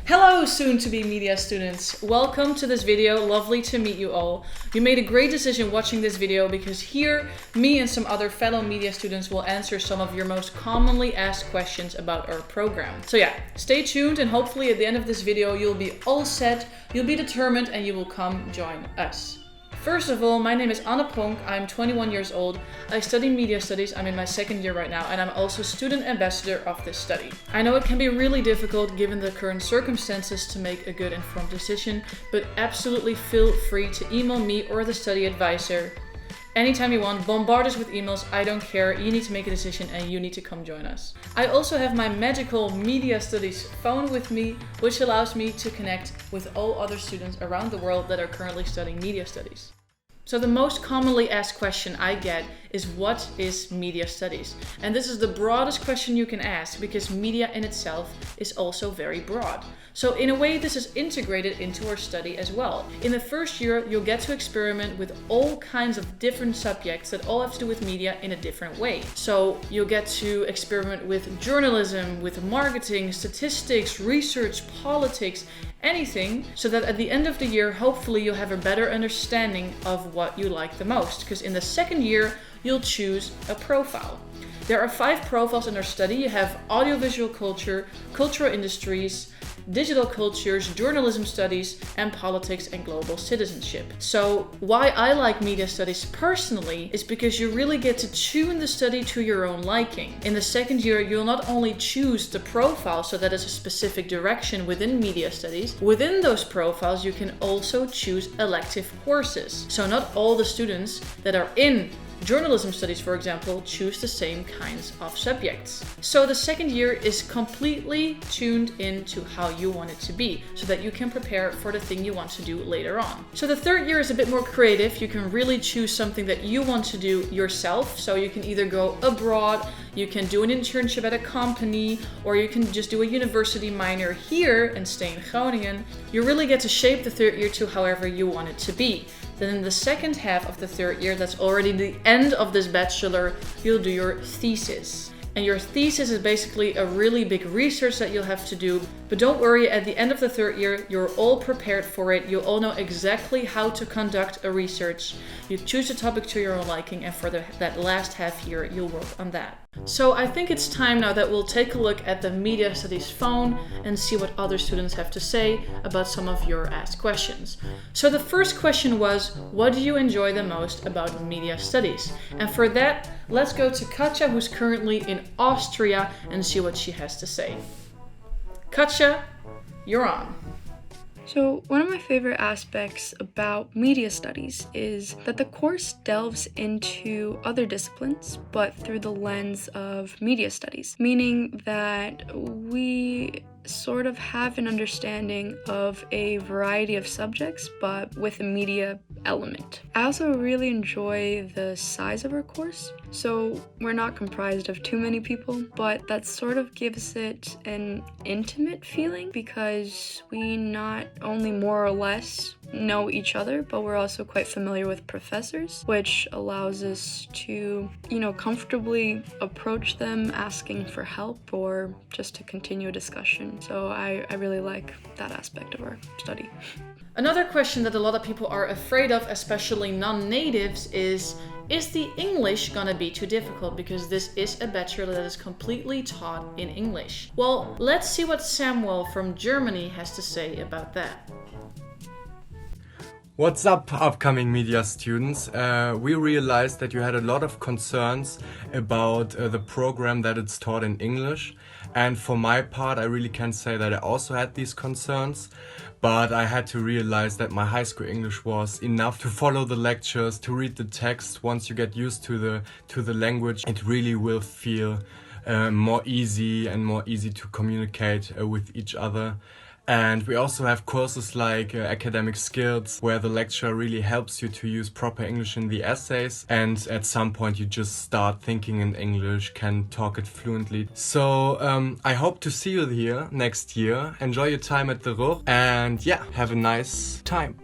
Hello, soon-to-be media students. Welcome to this video. Lovely to meet you all. You made a great decision watching this video because here, me and some other fellow media students will answer some of your most commonly asked questions about our program. So yeah, stay tuned and hopefully at the end of this video, you'll be all set, you'll be determined and you will come join us. First of all, my name is Anne Pronk, I'm 21 years old, I study media studies, I'm in my second year right now, and I'm also student ambassador of this study. I know it can be really difficult given the current circumstances to make a good informed decision, but absolutely feel free to email me or the study advisor. Anytime you want, bombard us with emails, I don't care, you need to make a decision and you need to come join us. I also have my magical media studies phone with me, which allows me to connect with all other students around the world that are currently studying media studies. So the most commonly asked question I get is, what is media studies? And this is the broadest question you can ask because media in itself is also very broad. So in a way, this is integrated into our study as well. In the first year, you'll get to experiment with all kinds of different subjects that all have to do with media in a different way. So you'll get to experiment with journalism, with marketing, statistics, research, politics, anything, so that at the end of the year, hopefully you'll have a better understanding of what you like the most. Because in the second year, you'll choose a profile. There are 5 profiles in our study. You have audiovisual culture, cultural industries, digital cultures, journalism studies, and politics and global citizenship. So why I like media studies personally is because you really get to tune the study to your own liking. In the second year, you'll not only choose the profile, so that is a specific direction within media studies. Within those profiles, you can also choose elective courses. So not all the students that are in journalism studies, for example, choose the same kinds of subjects. So the second year is completely tuned into how you want it to be, so that you can prepare for the thing you want to do later on. So the third year is a bit more creative. You can really choose something that you want to do yourself. So you can either go abroad, you can do an internship at a company, or you can just do a university minor here and stay in Groningen. You really get to shape the third year to however you want it to be. Then in the second half of the third year, that's already the end of this bachelor, you'll do your thesis. And your thesis is basically a really big research that you'll have to do. But don't worry, at the end of the third year, you're all prepared for it. You all know exactly how to conduct a research. You choose a topic to your own liking, and for that last half year, you'll work on that. So I think it's time now that we'll take a look at the media studies phone and see what other students have to say about some of your asked questions. So the first question was, what do you enjoy the most about media studies? And for that, let's go to Katja, who's currently in Austria, and see what she has to say. Katja, you're on. So one of my favorite aspects about media studies is that the course delves into other disciplines, but through the lens of media studies, meaning that we sort of have an understanding of a variety of subjects, but with a media element. I also really enjoy the size of our course. So we're not comprised of too many people, but that sort of gives it an intimate feeling because we not only more or less know each other, but we're also quite familiar with professors, which allows us to, comfortably approach them asking for help or just to continue a discussion. So I really like that aspect of our study. Another question that a lot of people are afraid of, especially non-natives, is the English gonna be too difficult? Because this is a bachelor that is completely taught in English. Well, let's see what Samuel from Germany has to say about that. What's up, upcoming media students? We realized that you had a lot of concerns about the program that it's taught in English. And for my part, I really can say that I also had these concerns. But I had to realize that my high school English was enough to follow the lectures, to read the text. Once you get used to the language, it really will feel more easy to communicate with each other. And we also have courses like academic skills, where the lecturer really helps you to use proper English in the essays. And at some point you just start thinking in English, can talk it fluently. So I hope to see you here next year. Enjoy your time at the Ruhr and yeah, have a nice time.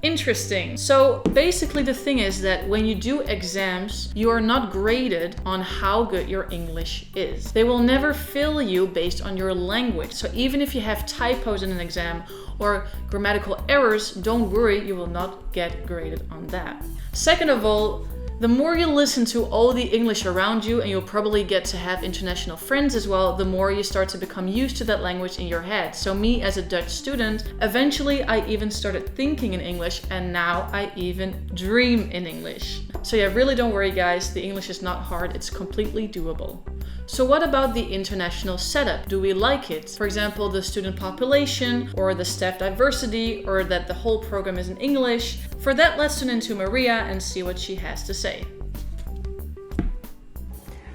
Interesting. So basically the thing is that when you do exams, you are not graded on how good your English is. They will never fill you based on your language. So even if you have typos in an exam or grammatical errors, don't worry, you will not get graded on that. Second of all, the more you listen to all the English around you, and you'll probably get to have international friends as well, the more you start to become used to that language in your head. So me as a Dutch student, eventually I even started thinking in English, and now I even dream in English. So yeah, really don't worry guys, the English is not hard, it's completely doable. So what about the international setup? Do we like it? For example, the student population or the staff diversity or that the whole program is in English? For that, let's tune into Maria and see what she has to say.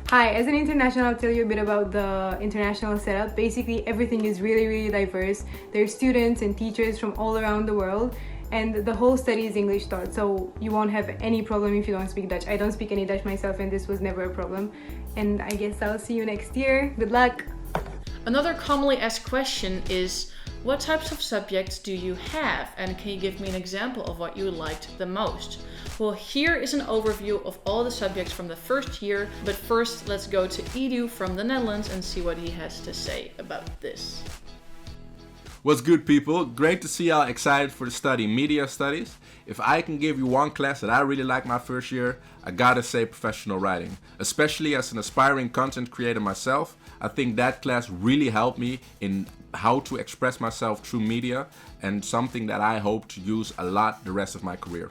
Hi, as an international, I'll tell you a bit about the international setup. Basically, everything is really diverse. There's students and teachers from all around the world, and the whole study is English taught, so you won't have any problem if you don't speak Dutch. I don't speak any Dutch myself, and this was never a problem. And I guess I'll see you next year. Good luck! Another commonly asked question is, what types of subjects do you have? And can you give me an example of what you liked the most? Well, here is an overview of all the subjects from the first year, but first let's go to Edu from the Netherlands and see what he has to say about this. What's good, people? Great to see y'all excited for the study media studies. If I can give you one class that I really liked my first year, I gotta say professional writing. Especially as an aspiring content creator myself, I think that class really helped me in how to express myself through media, and something that I hope to use a lot the rest of my career.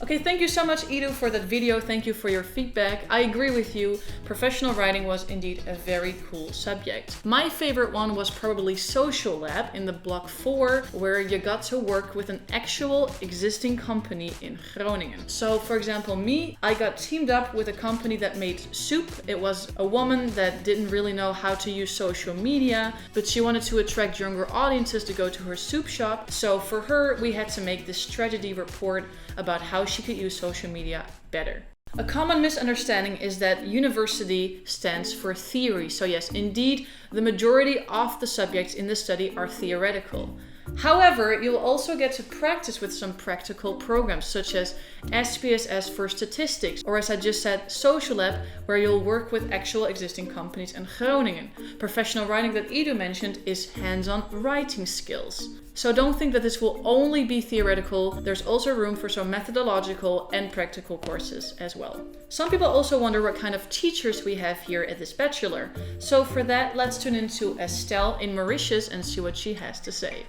Okay, thank you so much Edu for that video. Thank you for your feedback. I agree with you. Professional writing was indeed a very cool subject. My favorite one was probably Social Lab in the block 4, where you got to work with an actual existing company in Groningen. So for example, me, I got teamed up with a company that made soup. It was a woman that didn't really know how to use social media, but she wanted to attract younger audiences to go to her soup shop. So for her, we had to make this strategy report about how she could use social media better. A common misunderstanding is that university stands for theory. So yes, indeed, the majority of the subjects in the study are theoretical. However, you'll also get to practice with some practical programs such as SPSS for statistics, or as I just said, Social Lab, where you'll work with actual existing companies in Groningen. Professional writing that Edu mentioned is hands-on writing skills. So don't think that this will only be theoretical, there's also room for some methodological and practical courses as well. Some people also wonder what kind of teachers we have here at this bachelor. So for that, let's tune into Estelle in Mauritius and see what she has to say.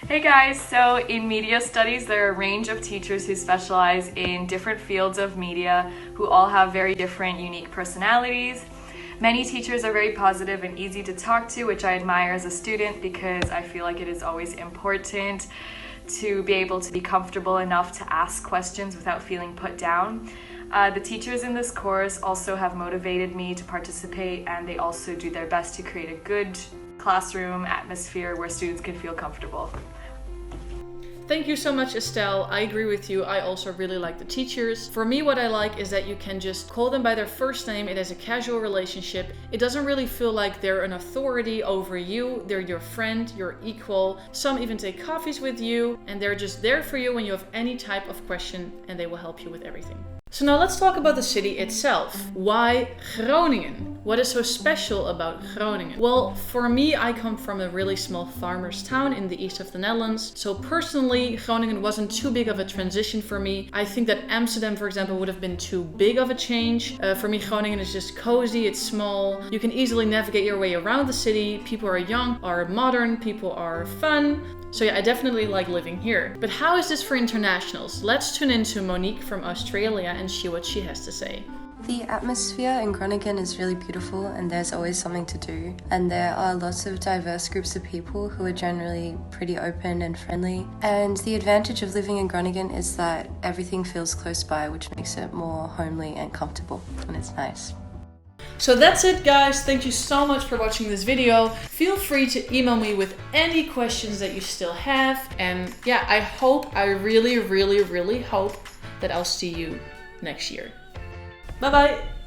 Hey guys, so in media studies there are a range of teachers who specialize in different fields of media who all have very different unique personalities. Many teachers are very positive and easy to talk to, which I admire as a student because I feel like it is always important to be able to be comfortable enough to ask questions without feeling put down. The teachers in this course also have motivated me to participate, and they also do their best to create a good classroom atmosphere where students can feel comfortable. Thank you so much, Estelle. I agree with you. I also really like the teachers. For me, what I like is that you can just call them by their first name. It is a casual relationship. It doesn't really feel like they're an authority over you. They're your friend, your equal. Some even take coffees with you, and they're just there for you when you have any type of question, and they will help you with everything. So now let's talk about the city itself. Why Groningen? What is so special about Groningen? Well, for me, I come from a really small farmer's town in the east of the Netherlands. So personally, Groningen wasn't too big of a transition for me. I think that Amsterdam, for example, would have been too big of a change. For me, Groningen is just cozy, it's small. You can easily navigate your way around the city. People are young, are modern, people are fun. So yeah, I definitely like living here. But how is this for internationals? Let's tune into Monique from Australia and see what she has to say. The atmosphere in Groningen is really beautiful, and there's always something to do. And there are lots of diverse groups of people who are generally pretty open and friendly. And the advantage of living in Groningen is that everything feels close by, which makes it more homely and comfortable, and it's nice. So that's it guys, thank you so much for watching this video. Feel free to email me with any questions that you still have. And yeah, I really hope that I'll see you next year. Bye bye!